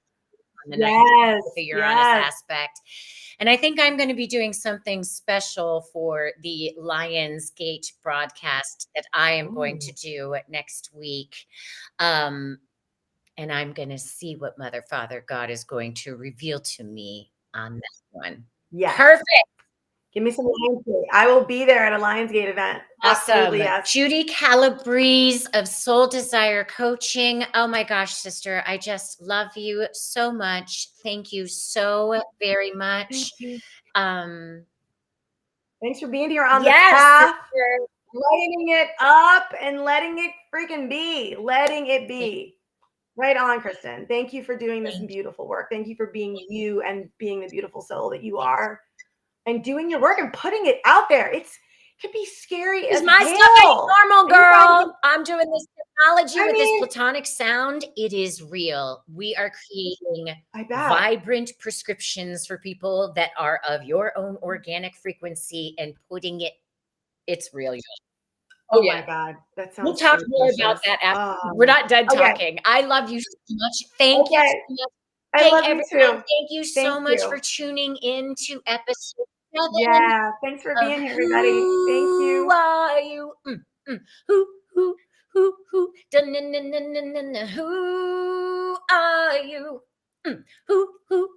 the night yes, with the Uranus aspect. And I think I'm going to be doing something special for the Lionsgate broadcast that I am going to do next week. And I'm going to see what Mother, Father, God is going to reveal to me on this one. Yes. Perfect. Give me some Lionsgate. I will be there at a Lionsgate event. Awesome. Absolutely, yes. Judy Calabrese of Soul Desire Coaching. Oh my gosh, sister, I just love you so much. Thank you so very much. Thank you. Um, Thanks for being here on yes, the path, sister. lighting it up and letting it freaking be. Letting it be. Right on, Kristen. Thank you for doing this beautiful work. Thank you for being you and being the beautiful soul that you are, and doing your work and putting it out there. It could be scary as my hell. stuff ain't normal, girl. I'm doing this technology with this mean, platonic sound. It is real. We are creating I bet. vibrant prescriptions for people that are of your own organic frequency and putting it's real. Oh my God. That sounds We'll talk so more about that after. We're not done talking. I love you so much. Thank you so much. I love everyone, you too. thank you so much for tuning in to episode 7. Yeah. Thanks for being here, everybody. Thank you. Who are you? Who? Dun-dun-dun-dun-dun-dun. Who are you? Who?